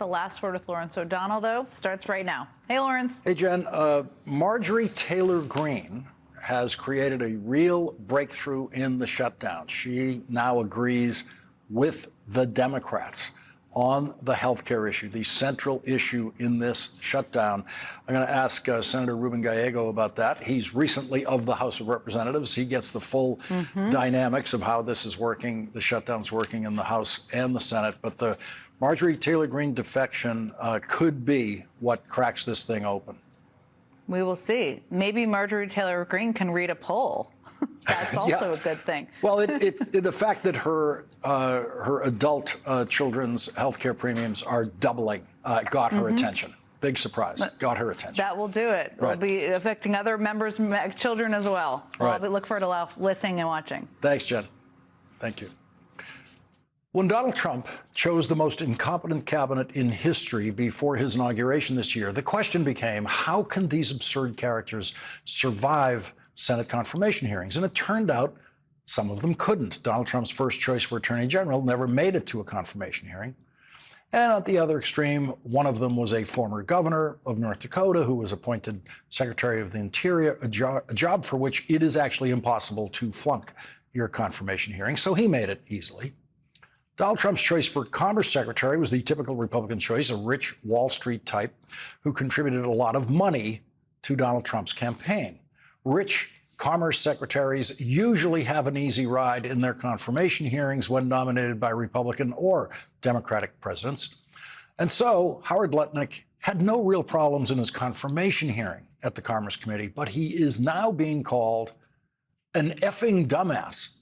The last word with Lawrence O'Donnell, though, starts right now. Hey, Lawrence. Hey, Jen. Marjorie Taylor Greene has created a real breakthrough in the shutdown. She now agrees with the Democrats on the health care issue, the central issue in this shutdown. I'm going to ask Senator Ruben Gallego about that. He's recently of the House of Representatives. He gets the full dynamics of how this is working, the shutdown's working in the House and the Senate. But the Marjorie Taylor Greene defection could be what cracks this thing open. We will see. Maybe Marjorie Taylor Greene can read a poll. That's also a good thing. Well, the fact that her adult children's health care premiums are doubling got her attention. Big surprise. Got her attention. That will do it. Right. Will be affecting other members' children as well. Right. I'll look forward to listening and watching. Thanks, Jen. Thank you. When Donald Trump chose the most incompetent cabinet in history before his inauguration this year, the question became, how can these absurd characters survive Senate confirmation hearings? And it turned out some of them couldn't. Donald Trump's first choice for Attorney General never made it to a confirmation hearing. And at the other extreme, one of them was a former governor of North Dakota who was appointed Secretary of the Interior, a job for which it is actually impossible to flunk your confirmation hearing. So he made it easily. Donald Trump's choice for Commerce Secretary was the typical Republican choice, a rich Wall Street type who contributed a lot of money to Donald Trump's campaign. Rich Commerce Secretaries usually have an easy ride in their confirmation hearings when nominated by Republican or Democratic presidents. And so Howard Lutnick had no real problems in his confirmation hearing at the Commerce Committee, but he is now being called an effing dumbass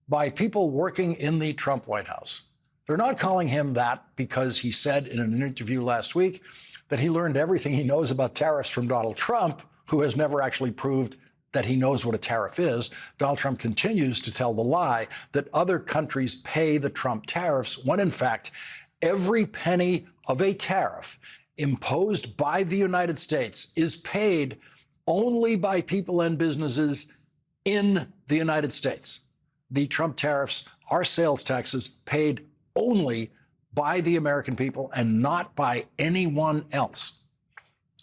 by people working in the Trump White House. They're not calling him that because he said in an interview last week that he learned everything he knows about tariffs from Donald Trump, who has never actually proved that he knows what a tariff is. Donald Trump continues to tell the lie that other countries pay the Trump tariffs, when in fact, every penny of a tariff imposed by the United States is paid only by people and businesses in the United States. The Trump tariffs are sales taxes paid only by the American people and not by anyone else.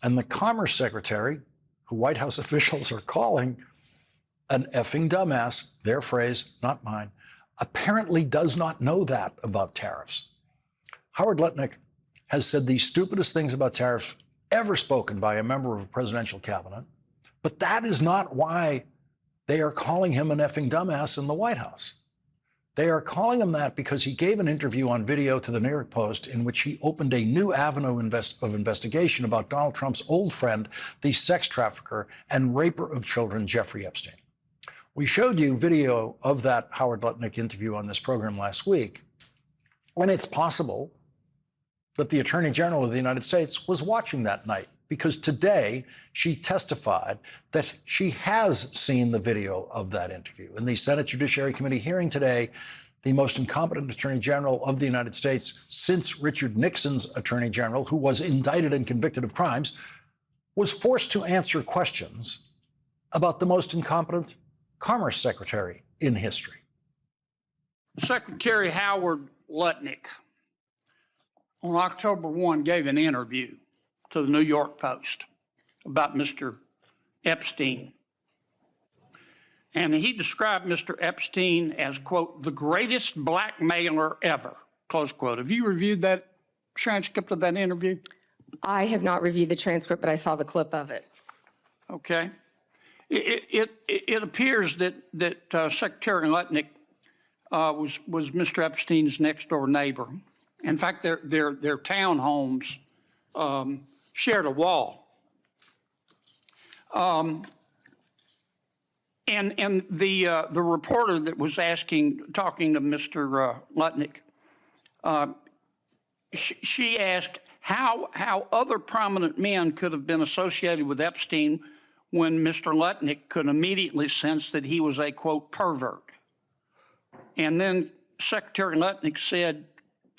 And the Commerce Secretary, who White House officials are calling an effing dumbass, their phrase, not mine, apparently does not know that about tariffs. Howard Lutnick has said the stupidest things about tariffs ever spoken by a member of a presidential cabinet, but that is not why they are calling him an effing dumbass in the White House. They are calling him that because he gave an interview on video to the New York Post in which he opened a new avenue of investigation about Donald Trump's old friend, the sex trafficker and raper of children, Jeffrey Epstein. We showed you video of that Howard Lutnick interview on this program last week, and it's possible that the Attorney General of the United States was watching that night, because today she testified that she has seen the video of that interview. In the Senate Judiciary Committee hearing today, the most incompetent Attorney General of the United States since Richard Nixon's Attorney General, who was indicted and convicted of crimes, was forced to answer questions about the most incompetent Commerce Secretary in history. Secretary Howard Lutnick on October 1 gave an interview to the New York Post about Mr. Epstein. And he described Mr. Epstein as, quote, the greatest blackmailer ever, close quote. Have you reviewed that transcript of that interview? I have not reviewed the transcript, but I saw the clip of it. Okay. It appears that Secretary Lutnick was Mr. Epstein's next door neighbor. In fact, their townhomes shared a wall. And the reporter that was talking to Mr. Lutnick, she asked how other prominent men could have been associated with Epstein when Mr. Lutnick could immediately sense that he was a, quote, pervert. And then Secretary Lutnick said,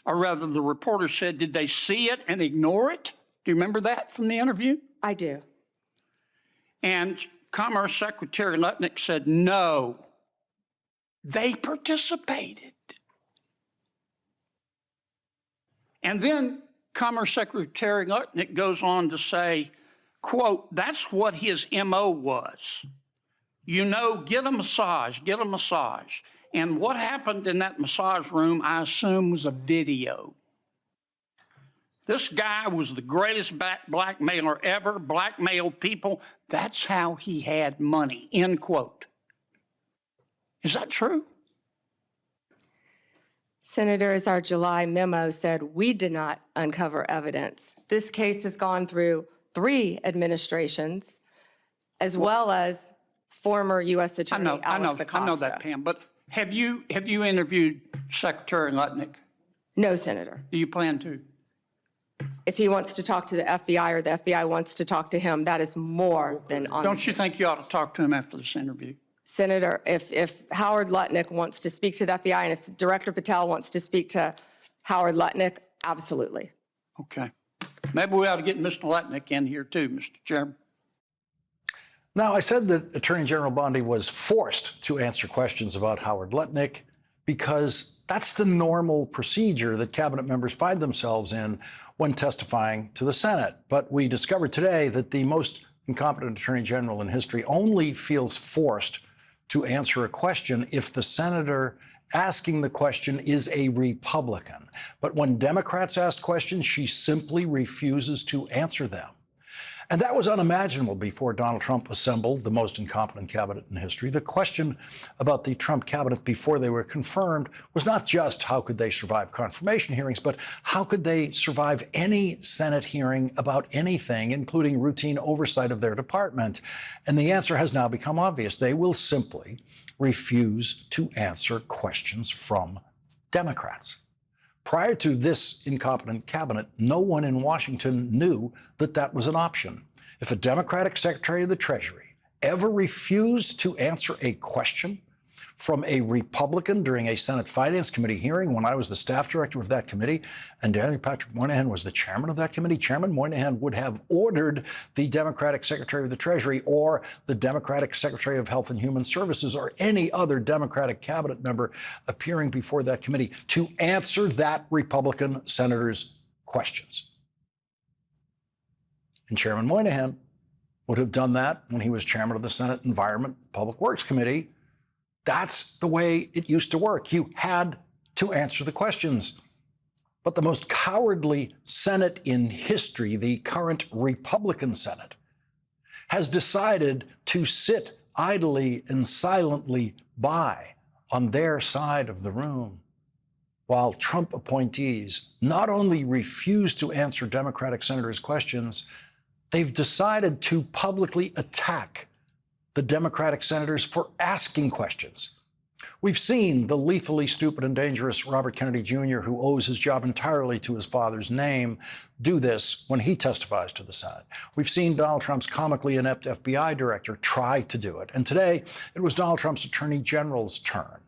or rather the reporter said, did they see it and ignore it? Do you remember that from the interview? I do. And Commerce Secretary Lutnick said, no, they participated. And then Commerce Secretary Lutnick goes on to say, quote, that's what his MO was. You know, get a massage, get a massage. And what happened in that massage room, I assume, was a video. This guy was the greatest blackmailer ever, blackmailed people. That's how he had money, end quote. Is that true? Senator, as our July memo said, we did not uncover evidence. This case has gone through 3 administrations, as well as former U.S. Attorney Alex Acosta. I know that, Pam. But have you interviewed Secretary Lutnick? No, Senator. Do you plan to? If he wants to talk to the FBI or the FBI wants to talk to him, that is more than on. Don't you think you ought to talk to him after this interview? Senator, if Howard Lutnick wants to speak to the FBI and if Director Patel wants to speak to Howard Lutnick, absolutely. Okay. Maybe we ought to get Mr. Lutnick in here too, Mr. Chairman. Now, I said that Attorney General Bondi was forced to answer questions about Howard Lutnick because that's the normal procedure that cabinet members find themselves in when testifying to the Senate. But we discovered today that the most incompetent Attorney General in history only feels forced to answer a question if the senator asking the question is a Republican. But when Democrats ask questions, she simply refuses to answer them. And that was unimaginable before Donald Trump assembled the most incompetent cabinet in history. The question about the Trump cabinet before they were confirmed was not just how could they survive confirmation hearings, but how could they survive any Senate hearing about anything, including routine oversight of their department? And the answer has now become obvious. They will simply refuse to answer questions from Democrats. Prior to this incompetent cabinet, no one in Washington knew that that was an option. If a Democratic Secretary of the Treasury ever refused to answer a question from a Republican during a Senate Finance Committee hearing when I was the staff director of that committee and Daniel Patrick Moynihan was the chairman of that committee, Chairman Moynihan would have ordered the Democratic Secretary of the Treasury or the Democratic Secretary of Health and Human Services or any other Democratic cabinet member appearing before that committee to answer that Republican senator's questions. And Chairman Moynihan would have done that when he was chairman of the Senate Environment Public Works Committee. That's the way it used to work. You had to answer the questions. But the most cowardly Senate in history, the current Republican Senate, has decided to sit idly and silently by on their side of the room, while Trump appointees not only refuse to answer Democratic senators' questions, they've decided to publicly attack the Democratic senators for asking questions. We've seen the lethally stupid and dangerous Robert Kennedy Jr., who owes his job entirely to his father's name, do this when he testifies to the Senate. We've seen Donald Trump's comically inept FBI director try to do it. And today, it was Donald Trump's Attorney General's turn.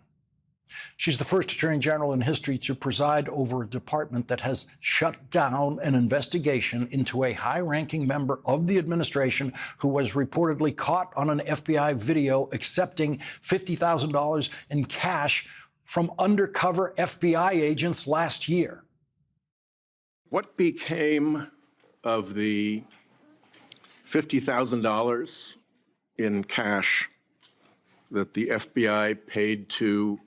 She's the first Attorney General in history to preside over a department that has shut down an investigation into a high-ranking member of the administration who was reportedly caught on an FBI video accepting $50,000 in cash from undercover FBI agents last year. What became of the $50,000 in cash that the FBI paid to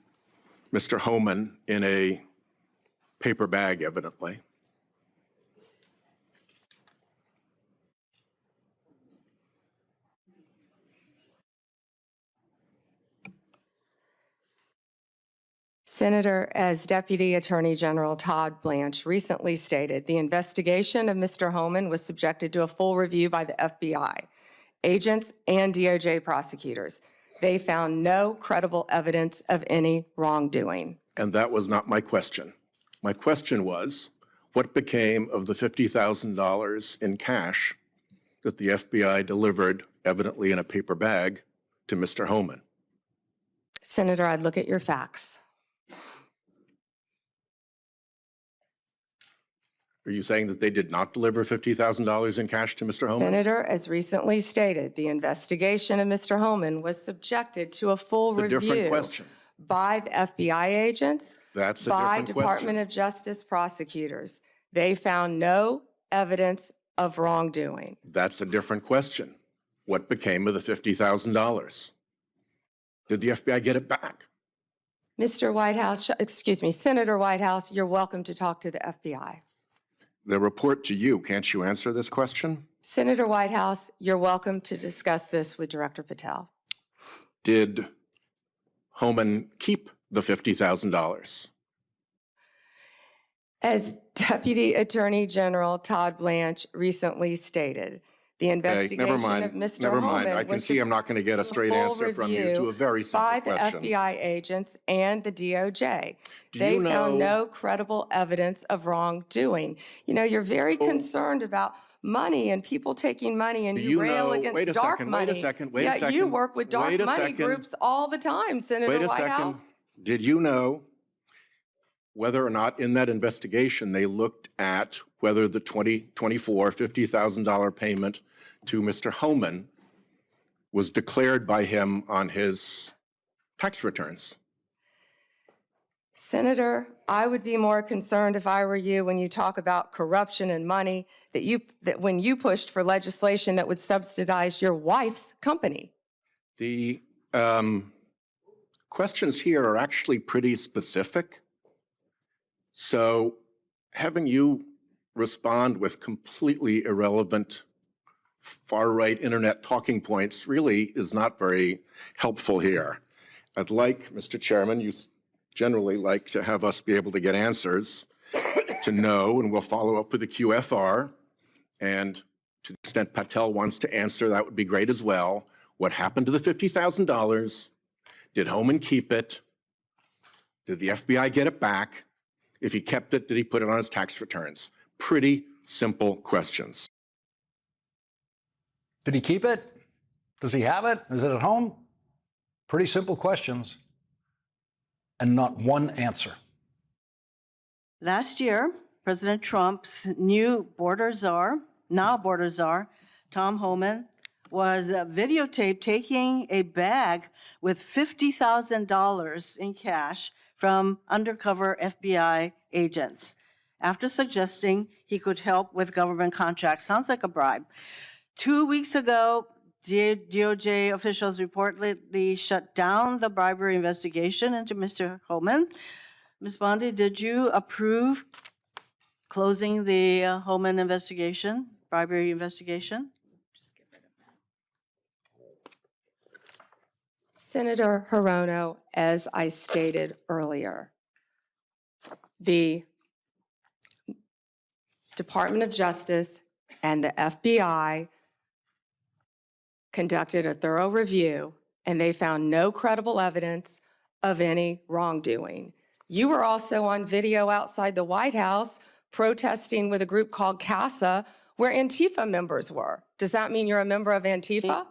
Mr. Homan in a paper bag, evidently? Senator, as Deputy Attorney General Todd Blanche recently stated, the investigation of Mr. Homan was subjected to a full review by the FBI, agents, and DOJ prosecutors. They found no credible evidence of any wrongdoing. And that was not my question. My question was, what became of the $50,000 in cash that the FBI delivered, evidently in a paper bag, to Mr. Homan? Senator, I'd look at your facts. Are you saying that they did not deliver $50,000 in cash to Mr. Homan? Senator, as recently stated, the investigation of Mr. Homan was subjected to a full review different question. by the FBI agents, That's a by different Department question. of Justice prosecutors. They found no evidence of wrongdoing. That's a different question. What became of the $50,000? Did the FBI get it back? Mr. Whitehouse, excuse me, Senator Whitehouse, you're welcome to talk to the FBI. The report to you, can't you answer this question? Senator Whitehouse, you're welcome to discuss this with Director Patel. Did Homan keep the $50,000? As Deputy Attorney General Todd Blanche recently stated, the investigation of Mr. Never mind. Holman I can was see I'm not going to get a straight full answer from you to a very simple by question. the FBI agents and the DOJ. Do They you found know- no credible evidence of wrongdoing. You know, you're very concerned about money and people taking money, and Do you you rail know- against wait a dark second, money. wait a second, wait a Yet you second, work with dark wait a money second. groups all the time, Senator Wait a Whitehouse. second. Did you know whether or not in that investigation they looked at whether the $50,000 payment to Mr. Homan was declared by him on his tax returns? Senator, I would be more concerned if I were you when you talk about corruption and money that when you pushed for legislation that would subsidize your wife's company. The questions here are actually pretty specific. So having you respond with completely irrelevant far-right internet talking points really is not very helpful here. I'd like, Mr. Chairman, you generally like to have us be able to get answers to know, and we'll follow up with the QFR. And to the extent Patel wants to answer, that would be great as well. What happened to the $50,000? Did Homan keep it? Did the FBI get it back? If he kept it, did he put it on his tax returns? Pretty simple questions. Did he keep it? Does he have it? Is it at home? Pretty simple questions, and not one answer. Last year, President Trump's new border czar, now border czar, Tom Homan, was videotaped taking a bag with $50,000 in cash from undercover FBI agents after suggesting he could help with government contracts. Sounds like a bribe. 2 weeks ago, DOJ officials reportedly shut down the bribery investigation into Mr. Homan. Ms. Bondi, did you approve closing the Homan investigation, bribery investigation? Senator Hirono, as I stated earlier, the Department of Justice and the FBI conducted a thorough review, and they found no credible evidence of any wrongdoing. You were also on video outside the White House protesting with a group called CASA, where Antifa members were. Does that mean you're a member of Antifa?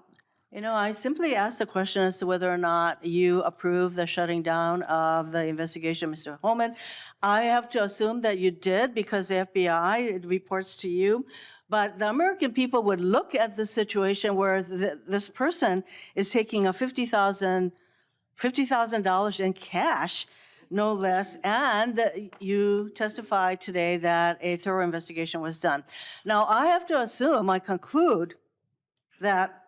You know, I simply asked the question as to whether or not you approve the shutting down of the investigation, Mr. Homan. I have to assume that you did because the FBI reports to you. But the American people would look at the situation where this person is taking a $50,000 in cash, no less, and you testified today that a thorough investigation was done. Now, I have to assume, I conclude, that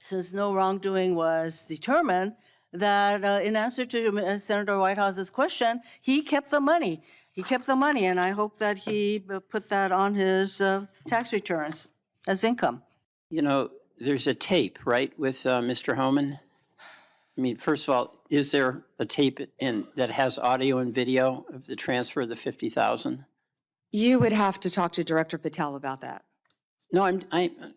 since no wrongdoing was determined, that in answer to Senator Whitehouse's question, he kept the money. He kept the money, and I hope that he put that on his tax returns as income. You know, there's a tape, right, with Mr. Homan? I mean, first of all, is there a tape that has audio and video of the transfer of the $50,000? You would have to talk to Director Patel about that. No,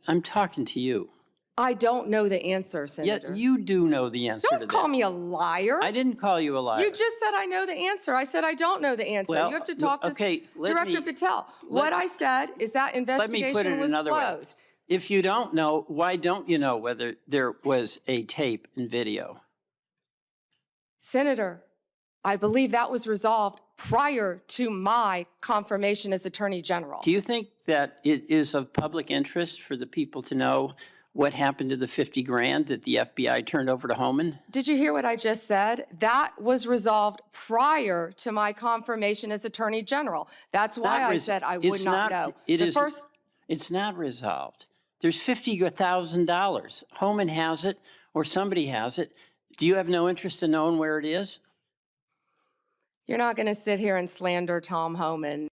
I'm talking to you. I don't know the answer, Yet Senator. you do know the answer to Don't that. call me a liar. I didn't call you a liar. You just said I know the answer. I said I don't know the answer. Well, You have to talk to okay, let Director me- Patel. What I said is that Let me put investigation it was another way. closed. If you don't know, why don't you know whether there was a tape and video? Senator, I believe that was resolved prior to my confirmation as Attorney General. Do you think that it is of public interest for the people to know what happened to the 50 grand that the FBI turned over to Homan? Did you hear what I just said? That was resolved prior to my confirmation as Attorney General. That's why I said I would not know. It's not resolved. There's $50,000. Homan has it, or somebody has it. Do you have no interest in knowing where it is? You're not going to sit here and slander Tom Homan.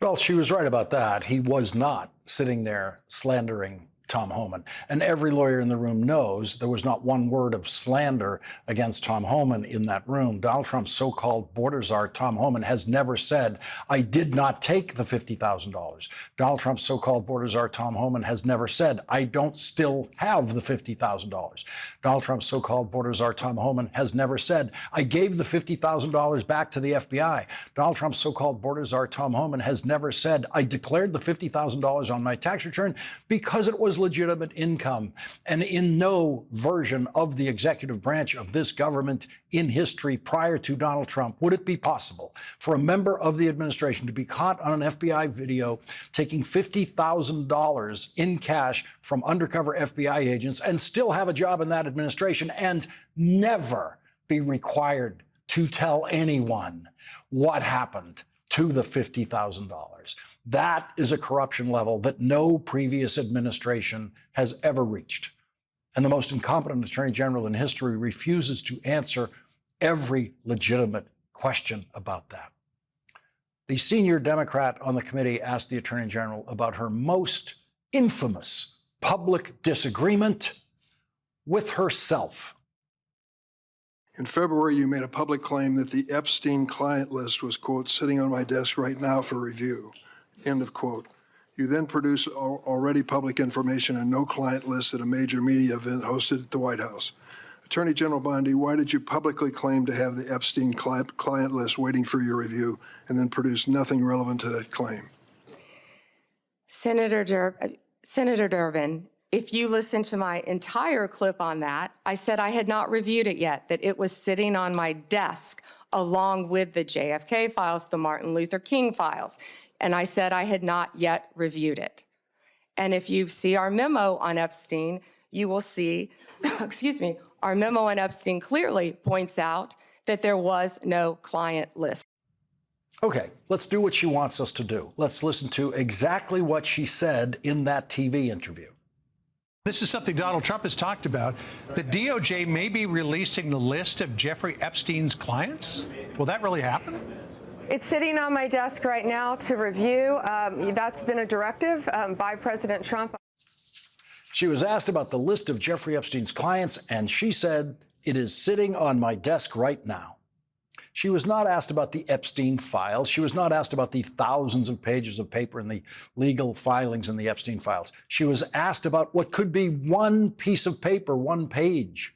Well, she was right about that. He was not sitting there slandering Tom Homan. And every lawyer in the room knows there was not one word of slander against Tom Homan in that room. Donald Trump's so-called border czar, Tom Homan, has never said, I did not take the $50,000. Donald Trump's so-called border czar, Tom Homan, has never said, I don't still have the $50,000. Donald Trump's so-called border czar, Tom Homan, has never said, I gave the $50,000 back to the FBI. Donald Trump's so-called border czar, Tom Homan, has never said, I declared the $50,000 on my tax return because it was legitimate income. And in no version of the executive branch of this government in history prior to Donald Trump would it be possible for a member of the administration to be caught on an FBI video taking $50,000 in cash from undercover FBI agents and still have a job in that administration and never be required to tell anyone what happened to the $50,000. That is a corruption level that no previous administration has ever reached. And the most incompetent attorney general in history refuses to answer every legitimate question about that. The senior Democrat on the committee asked the attorney general about her most infamous public disagreement with herself. In February, you made a public claim that the Epstein client list was, quote, sitting on my desk right now for review, end of quote. You then produced already public information and no client list at a major media event hosted at the White House. Attorney General Bondi, why did you publicly claim to have the Epstein client list waiting for your review and then produce nothing relevant to that claim? Senator Durbin, if you listen to my entire clip on that, I said I had not reviewed it yet, that it was sitting on my desk along with the JFK files, the Martin Luther King files. And I said I had not yet reviewed it. And if you see our memo on Epstein, you will see, excuse me, our memo on Epstein clearly points out that there was no client list. Okay, let's do what she wants us to do. Let's listen to exactly what she said in that TV interview. This is something Donald Trump has talked about. The DOJ may be releasing the list of Jeffrey Epstein's clients. Will that really happen? It's sitting on my desk right now to review. That's been a directive by President Trump. She was asked about the list of Jeffrey Epstein's clients, and she said, it is sitting on my desk right now. She was not asked about the Epstein files. She was not asked about the thousands of pages of paper and the legal filings in the Epstein files. She was asked about what could be one piece of paper, one page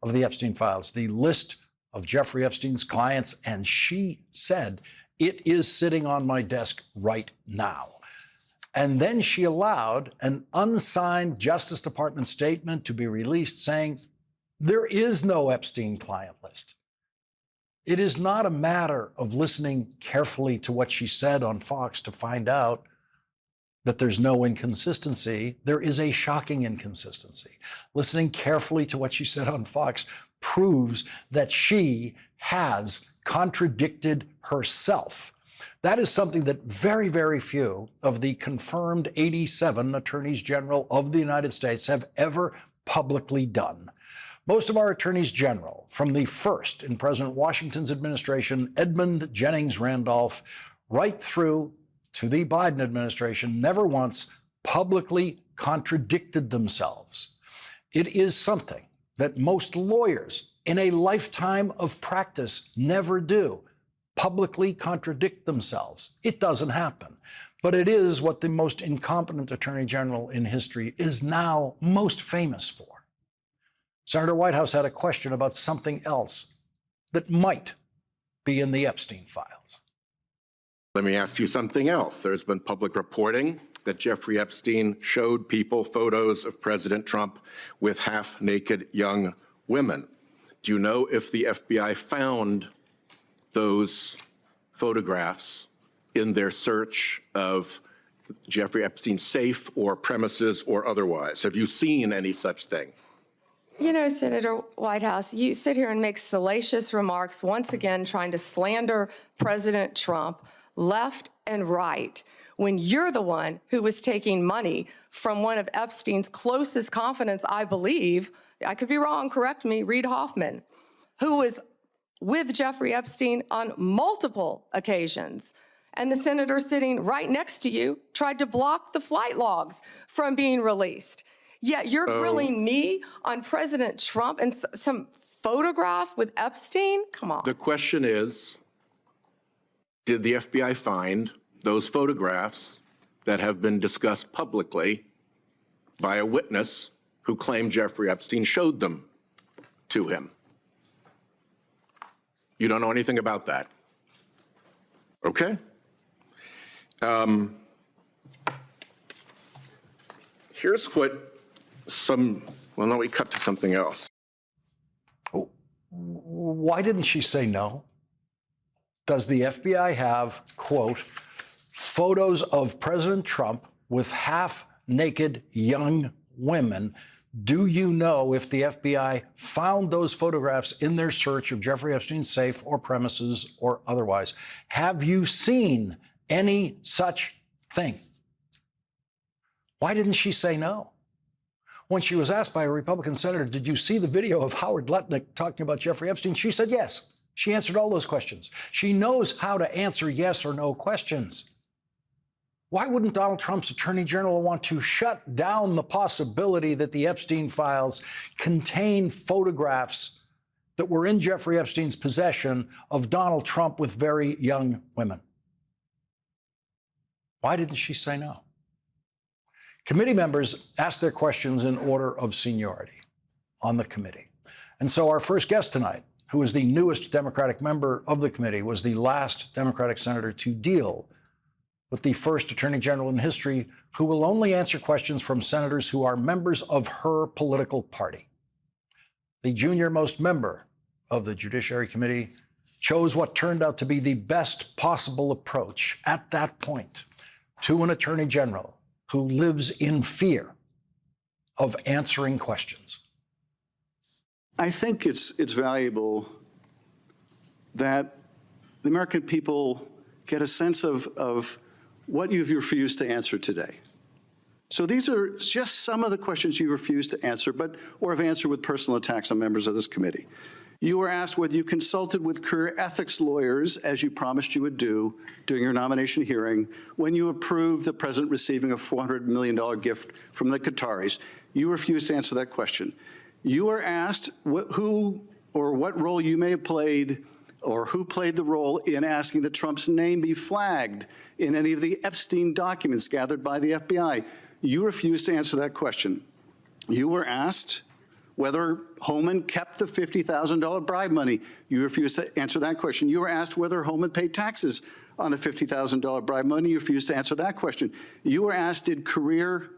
of the Epstein files, the list of Jeffrey Epstein's clients, and she said, it is sitting on my desk right now. And then she allowed an unsigned Justice Department statement to be released saying, there is no Epstein client list. It is not a matter of listening carefully to what she said on Fox to find out that there's no inconsistency. There is a shocking inconsistency. Listening carefully to what she said on Fox proves that she has contradicted herself. That is something that very, very few of the confirmed 87 attorneys general of the United States have ever publicly done. Most of our attorneys general, from the first in President Washington's administration, Edmund Jennings Randolph, right through to the Biden administration, never once publicly contradicted themselves. It is something that most lawyers in a lifetime of practice never do, publicly contradict themselves. It doesn't happen. But it is what the most incompetent attorney general in history is now most famous for. Senator Whitehouse had a question about something else that might be in the Epstein files. Let me ask you something else. There's been public reporting that Jeffrey Epstein showed people photos of President Trump with half-naked young women. Do you know if the FBI found those photographs in their search of Jeffrey Epstein's safe or premises or otherwise? Have you seen any such thing? You know, Senator Whitehouse, you sit here and make salacious remarks, once again trying to slander President Trump left and right, when you're the one who was taking money from one of Epstein's closest confidants, I believe, I could be wrong, correct me, Reid Hoffman, who was with Jeffrey Epstein on multiple occasions. And the senator sitting right next to you tried to block the flight logs from being released. Yet you're grilling me on President Trump and some photograph with Epstein? Come on. The question is, did the FBI find those photographs that have been discussed publicly by a witness who claimed Jeffrey Epstein showed them to him? You don't know anything about that? Okay. Here's what well, no, we cut to something else. Oh, why didn't she say no? Does the FBI have, quote, photos of President Trump with half-naked young women? Do you know if the FBI found those photographs in their search of Jeffrey Epstein's safe or premises or otherwise? Have you seen any such thing? Why didn't she say no? When she was asked by a Republican senator, did you see the video of Howard Lutnick talking about Jeffrey Epstein? She said yes. She answered all those questions. She knows how to answer yes or no questions. Why wouldn't Donald Trump's attorney general want to shut down the possibility that the Epstein files contain photographs that were in Jeffrey Epstein's possession of Donald Trump with very young women? Why didn't she say no? Committee members asked their questions in order of seniority on the committee. And so our first guest tonight, who is the newest Democratic member of the committee, was the last Democratic senator to deal with the first attorney general in history who will only answer questions from senators who are members of her political party. The junior most member of the Judiciary Committee chose what turned out to be the best possible approach at that point to an attorney general who lives in fear of answering questions. I think it's valuable that the American people get a sense of what you've refused to answer today. So these are just some of the questions you refused to answer, or have answered with personal attacks on members of this committee. You were asked whether you consulted with career ethics lawyers, as you promised you would do during your nomination hearing, when you approved the president receiving a $400 million gift from the Qataris. You refused to answer that question. You were asked who or what role you may have played, or who played the role in asking that Trump's name be flagged in any of the Epstein documents gathered by the FBI. You refused to answer that question. You were asked whether Homan kept the $50,000 bribe money. You refused to answer that question. You were asked whether Homan paid taxes on the $50,000 bribe money. You refused to answer that question. You were asked, did career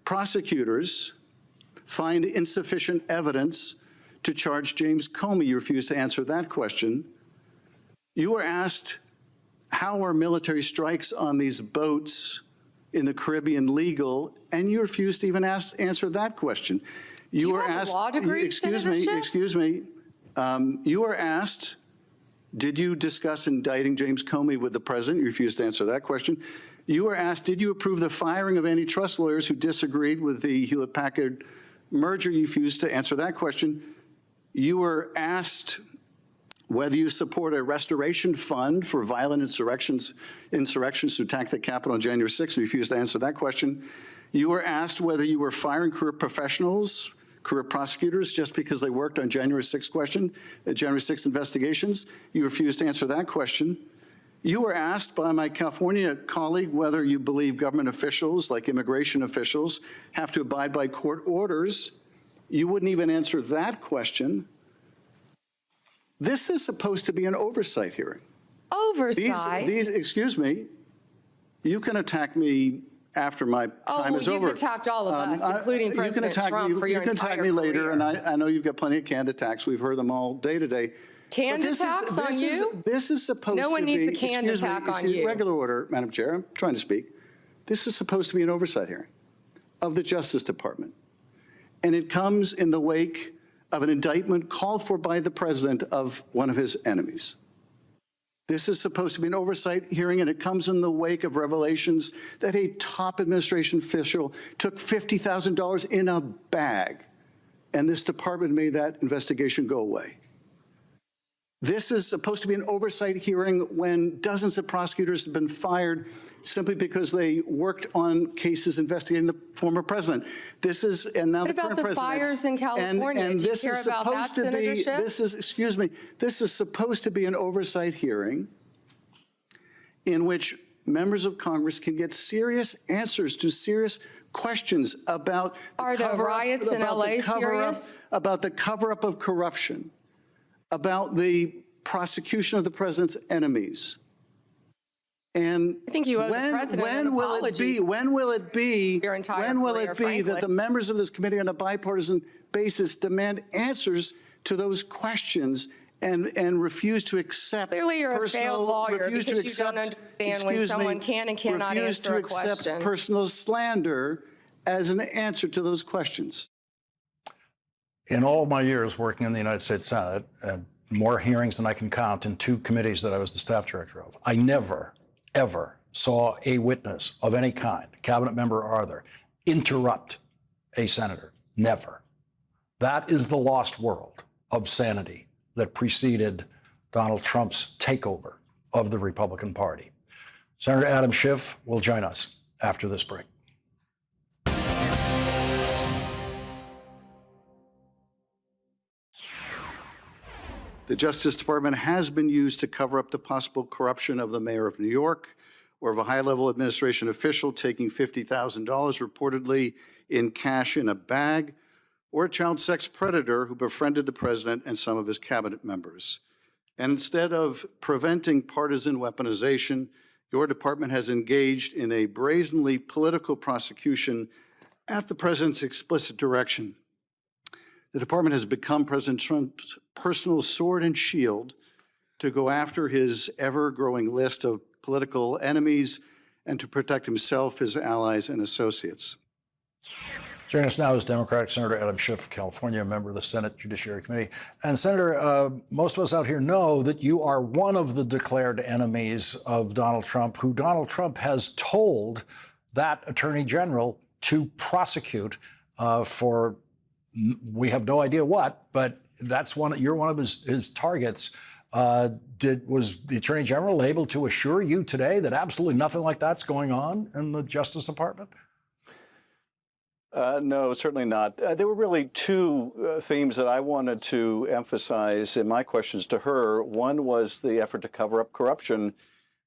prosecutors find insufficient evidence to charge James Comey? You refused to answer that question. You were asked, how are military strikes on these boats in the Caribbean legal? And you refused to even answer that question. You were asked, law degree, excuse me. You were asked, did you discuss indicting James Comey with the president? You refused to answer that question. You were asked, did you approve the firing of antitrust lawyers who disagreed with the Hewlett-Packard merger? You refused to answer that question. You were asked whether you support a restoration fund for violent insurrections to attack the Capitol on January 6th. You refused to answer that question. You were asked whether you were firing career professionals, career prosecutors, just because they worked on January 6th investigations. You refused to answer that question. You were asked by my California colleague whether you believe government officials, like immigration officials, have to abide by court orders. You wouldn't even answer that question. This is supposed to be an oversight hearing. Oversight? Excuse me, you can attack me after my time is over. You've attacked all of us, including President Trump, for your entire career. You can attack me later, and I know you've got plenty of canned attacks. We've heard them all day today. Canned attacks on you? This is supposed to be— No one needs a canned attack on you. Regular order, Madam Chair. I'm trying to speak. This is supposed to be an oversight hearing of the Justice Department. And it comes in the wake of an indictment called for by the president of one of his enemies. This is supposed to be an oversight hearing, and it comes in the wake of revelations that a top administration official took $50,000 in a bag, and this department made that investigation go away. This is supposed to be an oversight hearing when dozens of prosecutors have been fired simply because they worked on cases investigating the former president. This is, and now What the about current the president. fires in California? And Do you this care is about that, supposed to be, Senator Schiff? this is, excuse me, this is supposed to be an oversight hearing in which members of Congress can get serious answers to serious questions about Are the riots in LA serious? About the cover-up of corruption, about the prosecution of the president's enemies. And I think you owe the president an apology. when will it be Your entire when will career, it be frankly. that the members of this committee on a bipartisan basis demand answers to those questions and refuse to accept Clearly you're a failed lawyer refuse to because you don't accept, understand when excuse someone me, can and cannot refuse answer to a accept question. personal slander as an answer to those questions. In all my years working in the United States Senate, and more hearings than I can count in 2 committees that I was the staff director of, I never, ever saw a witness of any kind, cabinet member or other, interrupt a senator. Never. That is the lost world of sanity that preceded Donald Trump's takeover of the Republican Party. Senator Adam Schiff will join us after this break. The Justice Department has been used to cover up the possible corruption of the mayor of New York or of a high-level administration official taking $50,000 reportedly in cash in a bag, or a child sex predator who befriended the president and some of his cabinet members. And instead of preventing partisan weaponization, your department has engaged in a brazenly political prosecution at the president's explicit direction. The department has become President Trump's personal sword and shield to go after his ever-growing list of political enemies and to protect himself, his allies, and associates. Joining us now is Democratic Senator Adam Schiff of California, a member of the Senate Judiciary Committee. And Senator, most of us out here know that you are one of the declared enemies of Donald Trump, who Donald Trump has told that Attorney General to prosecute for we have no idea what, but that's you're one of his targets. Was the Attorney General able to assure you today that absolutely nothing like that's going on in the Justice Department? No, certainly not. There were really 2 themes that I wanted to emphasize in my questions to her. One was the effort to cover up corruption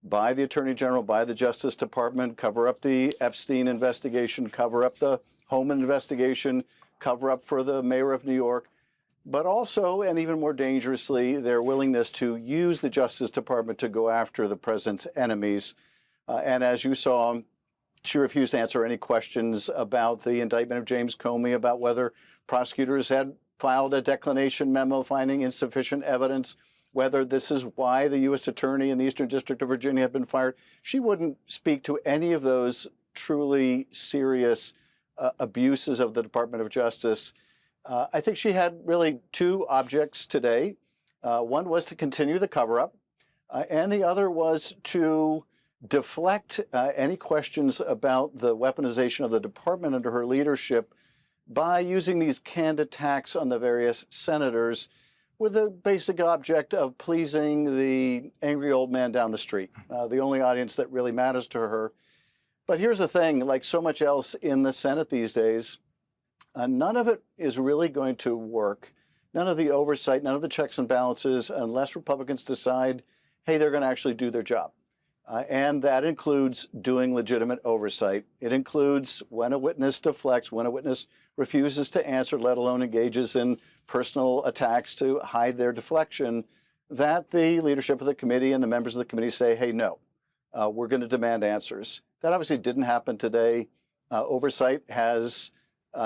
by the Attorney General, by the Justice Department, cover up the Epstein investigation, cover up the Homan investigation, cover up for the mayor of New York, but also, and even more dangerously, their willingness to use the Justice Department to go after the president's enemies. And as you saw, she refused to answer any questions about the indictment of James Comey, about whether prosecutors had filed a declination memo finding insufficient evidence, whether this is why the U.S. Attorney in the Eastern District of Virginia had been fired. She wouldn't speak to any of those truly serious abuses of the Department of Justice. I think she had really 2 objects today. One was to continue the cover-up, and the other was to deflect any questions about the weaponization of the department under her leadership by using these canned attacks on the various senators with the basic object of pleasing the angry old man down the street, the only audience that really matters to her. But here's the thing, like so much else in the Senate these days, none of it is really going to work. None of the oversight, none of the checks and balances, unless Republicans decide, hey, they're going to actually do their job. And that includes doing legitimate oversight. It includes when a witness deflects, when a witness refuses to answer, let alone engages in personal attacks to hide their deflection, that the leadership of the committee and the members of the committee say, hey, no, we're going to demand answers. That obviously didn't happen today. Oversight has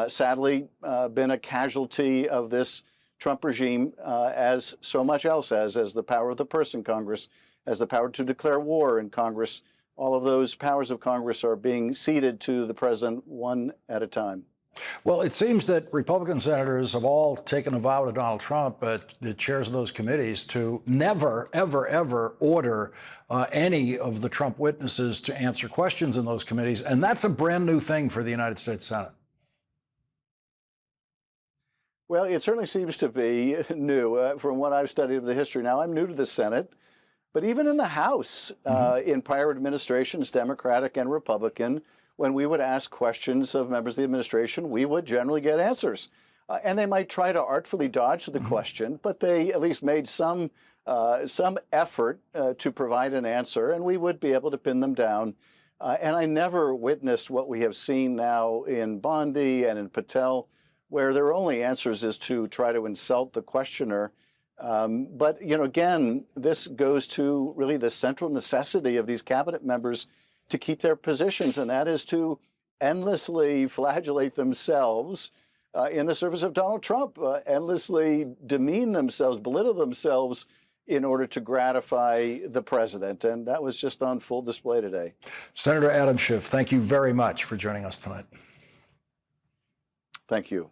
sadly been a casualty of this Trump regime, as so much else has, as the power of the purse in Congress, as the power to declare war in Congress all of those powers of Congress are being ceded to the president one at a time. Well, it seems that Republican senators have all taken a vow to Donald Trump, the chairs of those committees, to never, ever, ever order any of the Trump witnesses to answer questions in those committees. And that's a brand new thing for the United States Senate. Well, it certainly seems to be new from what I've studied of the history. Now, I'm new to the Senate, but even in the House, in prior administrations, Democratic and Republican, when we would ask questions of members of the administration, we would generally get answers. And they might try to artfully dodge the question, but they at least made some effort to provide an answer, and we would be able to pin them down. And I never witnessed what we have seen now in Bondi and in Patel, where their only answers is to try to insult the questioner. But, you know, again, this goes to really the central necessity of these cabinet members to keep their positions, and that is to endlessly flagellate themselves in the service of Donald Trump, endlessly demean themselves, belittle themselves in order to gratify the president. And that was just on full display today. Senator Adam Schiff, thank you very much for joining us tonight. Thank you.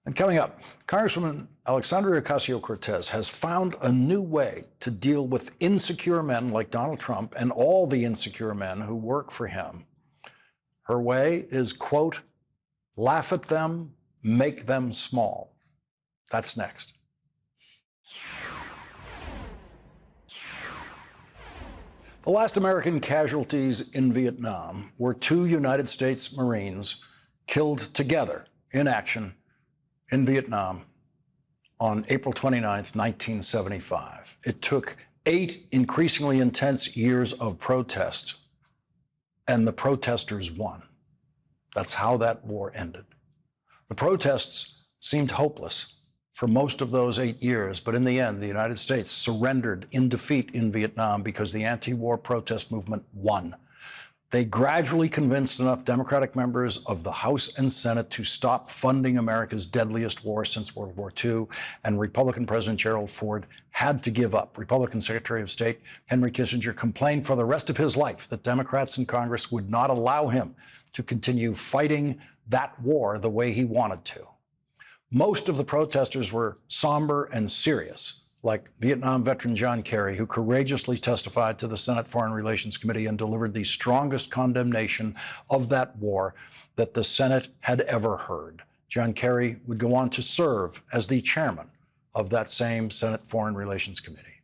And coming up, Congresswoman Alexandria Ocasio-Cortez has found a new way to deal with insecure men like Donald Trump and all the insecure men who work for him. Her way is, quote, laugh at them, make them small. That's next. The last American casualties in Vietnam were 2 United States Marines killed together in action in Vietnam on April 29th, 1975. It took 8 increasingly intense years of protest, and the protesters won. That's how that war ended. The protests seemed hopeless for most of those 8 years, but in the end, the United States surrendered in defeat in Vietnam because the anti-war protest movement won. They gradually convinced enough Democratic members of the House and Senate to stop funding America's deadliest war since World War II, and Republican President Gerald Ford had to give up. Republican Secretary of State Henry Kissinger complained for the rest of his life that Democrats in Congress would not allow him to continue fighting that war the way he wanted to. Most of the protesters were somber and serious, like Vietnam veteran John Kerry, who courageously testified to the Senate Foreign Relations Committee and delivered the strongest condemnation of that war that the Senate had ever heard. John Kerry would go on to serve as the chairman of that same Senate Foreign Relations Committee.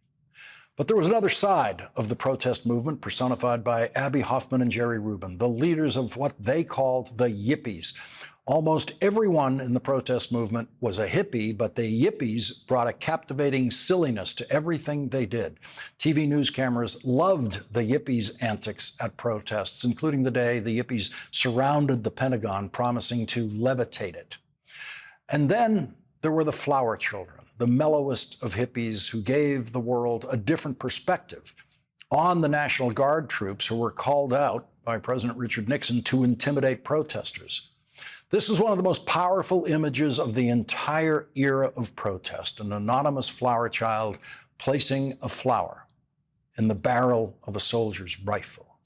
But there was another side of the protest movement personified by Abby Hoffman and Jerry Rubin, the leaders of what they called the Yippies. Almost everyone in the protest movement was a hippie, but the Yippies brought a captivating silliness to everything they did. TV news cameras loved the Yippies' antics at protests, including the day the Yippies surrounded the Pentagon, promising to levitate it. And then there were the flower children, the mellowest of hippies who gave the world a different perspective on the National Guard troops who were called out by President Richard Nixon to intimidate protesters. This is one of the most powerful images of the entire era of protest, an anonymous flower child placing a flower in the barrel of a soldier's rifle.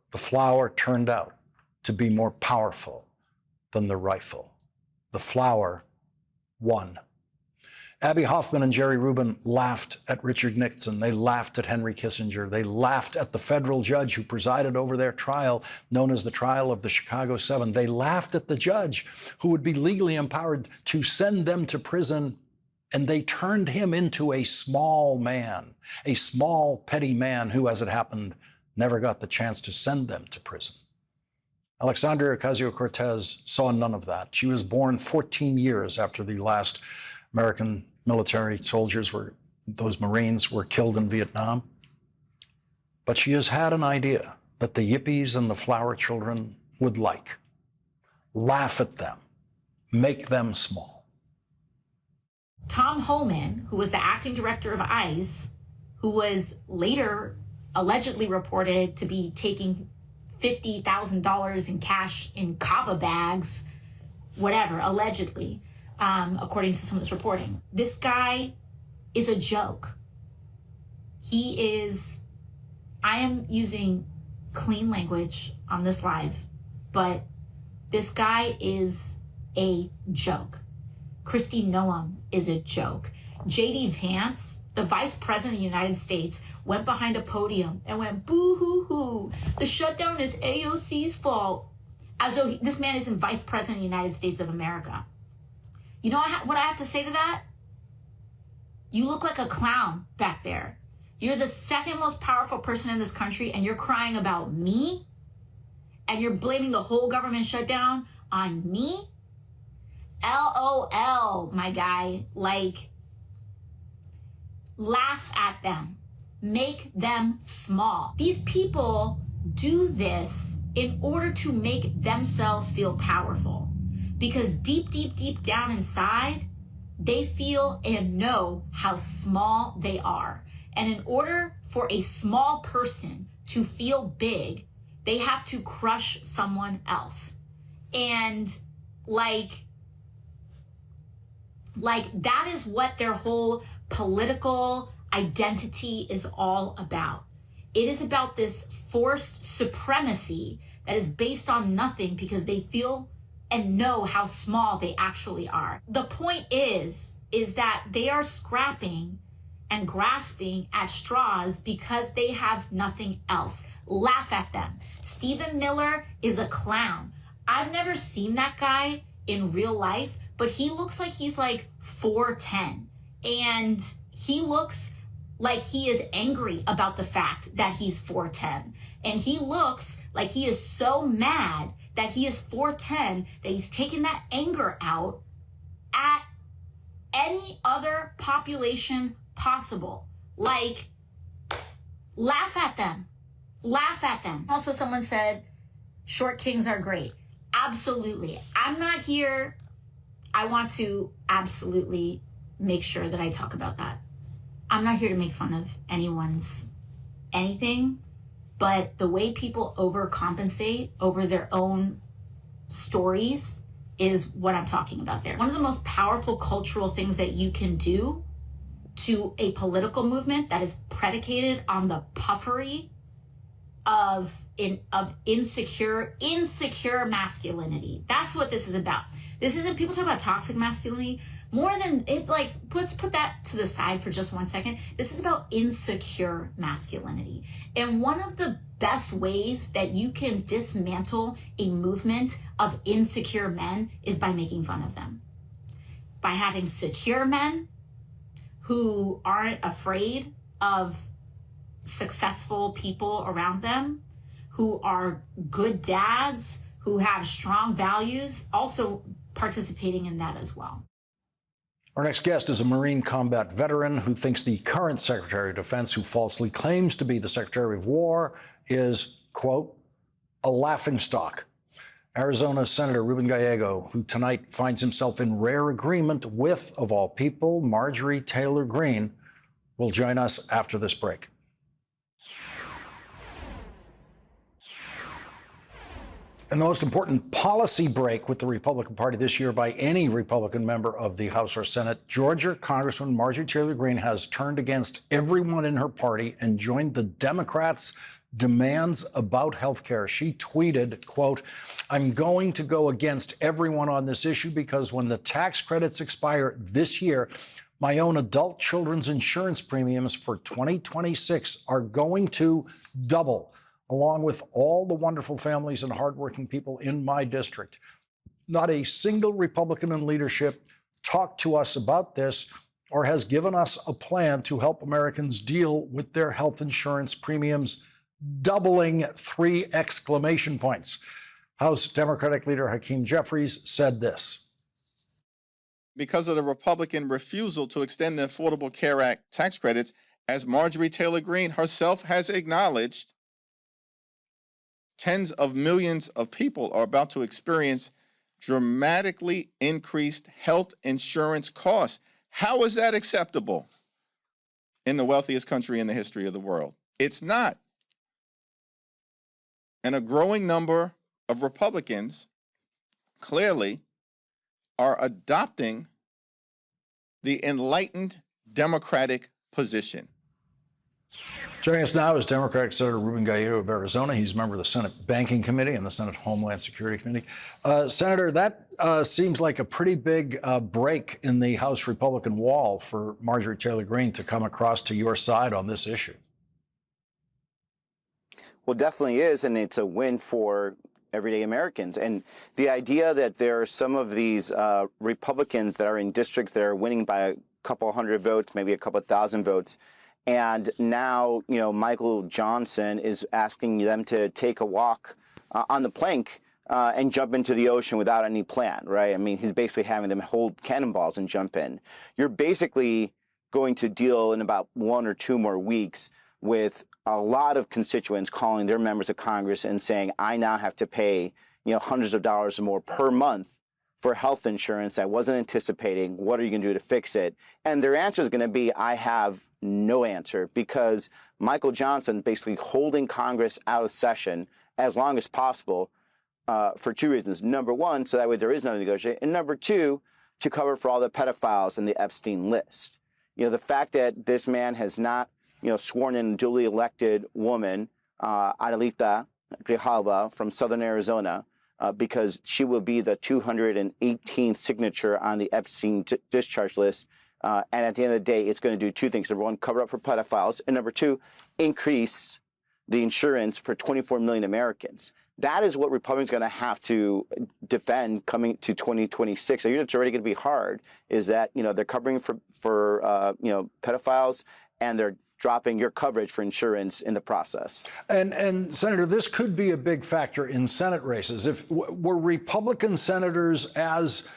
The flower turned out to be more powerful than the rifle. The flower won. Abby Hoffman and Jerry Rubin laughed at Richard Nixon. They laughed at Henry Kissinger. They laughed at the federal judge who presided over their trial, known as the trial of the Chicago 7. They laughed at the judge who would be legally empowered to send them to prison, and they turned him into a small man, a small, petty man who, as it happened, never got the chance to send them to prison. Alexandria Ocasio-Cortez saw none of that. She was born 14 years after the last American military soldiers those Marines were killed in Vietnam. But she has had an idea that the Yippies and the flower children would like. Laugh at them, make them small. Tom Homan, who was the acting director of ICE, who was later allegedly reported to be taking $50,000 in cash in kava bags, whatever, allegedly, according to some of this reporting. This guy is a joke. I am using clean language on this live, but this guy is a joke. Kristi Noem is a joke. J.D. Vance, the vice president of the United States, went behind a podium and went, boo-hoo-hoo, the shutdown is AOC's fault. As though this man isn't vice president of the United States of America. You know what I have to say to that? You look like a clown back there. You're the second most powerful person in this country and you're crying about me? And you're blaming the whole government shutdown on me? LOL, my guy. Like, laugh at them. Make them small. These people do this in order to make themselves feel powerful. Because deep, deep, deep down inside, they feel and know how small they are. And in order for a small person to feel big, they have to crush someone else. And like that is what their whole political identity is all about. It is about this forced supremacy that is based on nothing because they feel and know how small they actually are. The point is that they are scrapping and grasping at straws because they have nothing else. Laugh at them. Stephen Miller is a clown. I've never seen that guy in real life, but he looks like he's like 4'10", and he looks like he is angry about the fact that he's 4'10", and he looks like he is so mad that he is 4'10", that he's taking that anger out at any other population possible. Like, laugh at them. Laugh at them. Also, someone said, short kings are great. Absolutely. I'm not here. I want to absolutely make sure that I talk about that. I'm not here to make fun of anyone's anything, but the way people overcompensate over their own stories is what I'm talking about there. One of the most powerful cultural things that you can do to a political movement that is predicated on the puffery of insecure masculinity. That's what this is about. This isn't, people talk about toxic masculinity. More than, it's like, let's put that to the side for just 1 second. This is about insecure masculinity. And one of the best ways that you can dismantle a movement of insecure men is by making fun of them. By having secure men who aren't afraid of successful people around them, who are good dads, who have strong values, also participating in that as well. Our next guest is a Marine combat veteran who thinks the current Secretary of Defense, who falsely claims to be the Secretary of War, is, quote, a laughingstock. Arizona Senator Ruben Gallego, who tonight finds himself in rare agreement with, of all people, Marjorie Taylor Greene, will join us after this break. And the most important policy break with the Republican Party this year by any Republican member of the House or Senate, Georgia Congresswoman Marjorie Taylor Greene has turned against everyone in her party and joined the Democrats' demands about health care. She tweeted, quote, I'm going to go against everyone on this issue because when the tax credits expire this year, my own adult children's insurance premiums for 2026 are going to double, along with all the wonderful families and hardworking people in my district. Not a single Republican in leadership talked to us about this or has given us a plan to help Americans deal with their health insurance premiums doubling, 3 exclamation points. House Democratic leader Hakeem Jeffries said this. Because of the Republican refusal to extend the Affordable Care Act tax credits, as Marjorie Taylor Greene herself has acknowledged, tens of millions of people are about to experience dramatically increased health insurance costs. How is that acceptable in the wealthiest country in the history of the world? It's not. And a growing number of Republicans clearly are adopting the enlightened Democratic position. Joining us now is Democratic Senator Ruben Gallego of Arizona. He's a member of the Senate Banking Committee and the Senate Homeland Security Committee. Senator, that seems like a pretty big break in the House Republican wall for Marjorie Taylor Greene to come across to your side on this issue. Well, definitely is, and it's a win for everyday Americans. And the idea that there are some of these Republicans that are in districts that are winning by a couple hundred votes, maybe a couple thousand votes, and now, Michael Johnson is asking them to take a walk on the plank and jump into the ocean without any plan, right? I mean, he's basically having them hold cannonballs and jump in. You're basically going to deal in about 1 or 2 more weeks with a lot of constituents calling their members of Congress and saying, I now have to pay, hundreds of dollars or more per month for health insurance I wasn't anticipating. What are you going to do to fix it? And their answer is going to be, I have no answer, because Michael Johnson basically holding Congress out of session as long as possible for 2 reasons. Number one, so that way there is no negotiation. And number two, to cover for all the pedophiles in the Epstein list. The fact that this man has not, sworn in a duly elected woman, Adelita Grijalva from Southern Arizona, because she will be the 218th signature on the Epstein discharge list. And at the end of the day, it's going to do 2 things. Number one, cover up for pedophiles. And number 2, increase the insurance for 24 million Americans. That is what Republicans are going to have to defend coming to 2026. So it's already going to be hard, is that, they're covering for pedophiles, and they're dropping your coverage for insurance in the process. And Senator, this could be a big factor in Senate races. Were Republican senators as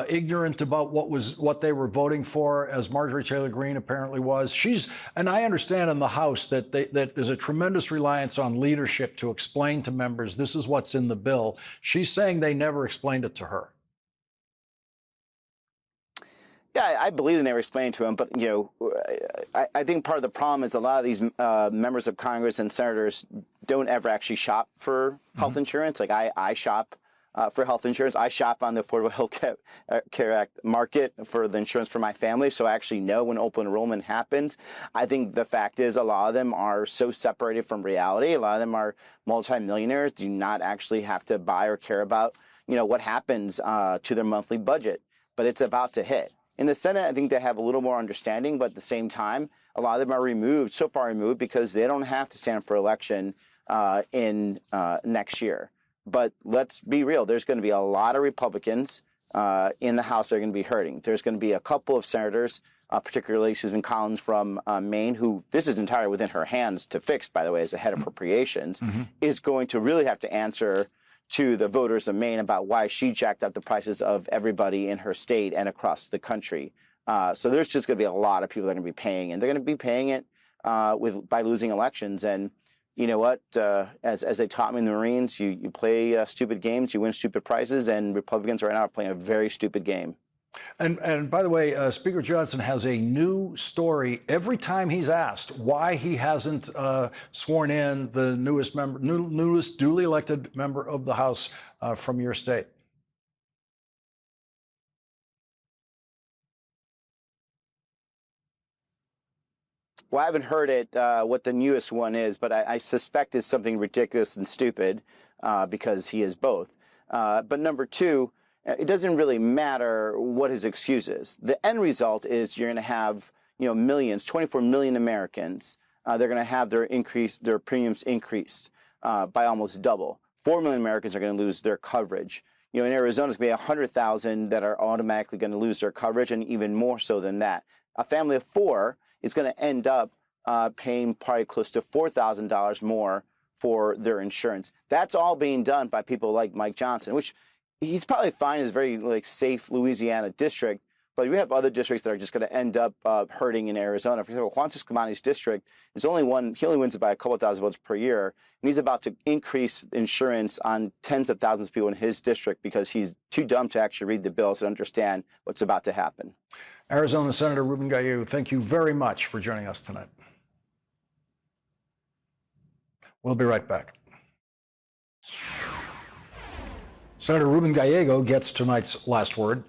ignorant about what they were voting for as Marjorie Taylor Greene apparently was? And I understand in the House that there's a tremendous reliance on leadership to explain to members, this is what's in the bill. She's saying they never explained it to her. Yeah, I believe they never explained to him, but I think part of the problem is a lot of these members of Congress and senators don't ever actually shop for health insurance. Like I shop for health insurance. I shop on the Affordable Health Care Act market for the insurance for my family, so I actually know when open enrollment happens. I think the fact is a lot of them are so separated from reality. A lot of them are multimillionaires, do not actually have to buy or care about what happens to their monthly budget, but it's about to hit. In the Senate, I think they have a little more understanding, but at the same time, a lot of them are so far removed, because they don't have to stand for election in next year. But let's be real, there's going to be a lot of Republicans in the House that are going to be hurting. There's going to be a couple of senators, particularly Susan Collins from Maine, who this is entirely within her hands to fix, by the way, as the head of appropriations, is going to really have to answer to the voters of Maine about why she jacked up the prices of everybody in her state and across the country. So there's just going to be a lot of people that are going to be paying, and they're going to be paying it by losing elections. And you know what? As they taught me in the Marines, you play stupid games, you win stupid prizes, and Republicans right now are playing a very stupid game. And by the way, Speaker Johnson has a new story every time he's asked why he hasn't sworn in the newest duly elected member of the House from your state. Well, I haven't heard it, what the newest one is, but I suspect it's something ridiculous and stupid because he is both. But number 2, it doesn't really matter what his excuse is. The end result is you're going to have, millions, 24 million Americans. They're going to have their premiums increased by almost double. 4 million Americans are going to lose their coverage. In Arizona, it's going to be 100,000 that are automatically going to lose their coverage, and even more so than that. A family of 4 is going to end up paying probably close to $4,000 more for their insurance. That's all being done by people like Mike Johnson, which he's probably fine as very safe Louisiana district, but we have other districts that are just going to end up hurting in Arizona. For example, Juan Ciscomani's district is he only wins it by a couple thousand votes per year, and he's about to increase insurance on tens of thousands of people in his district because he's too dumb to actually read the bills and understand what's about to happen. Arizona Senator Ruben Gallego, thank you very much for joining us tonight. We'll be right back. Senator Ruben Gallego gets tonight's last word.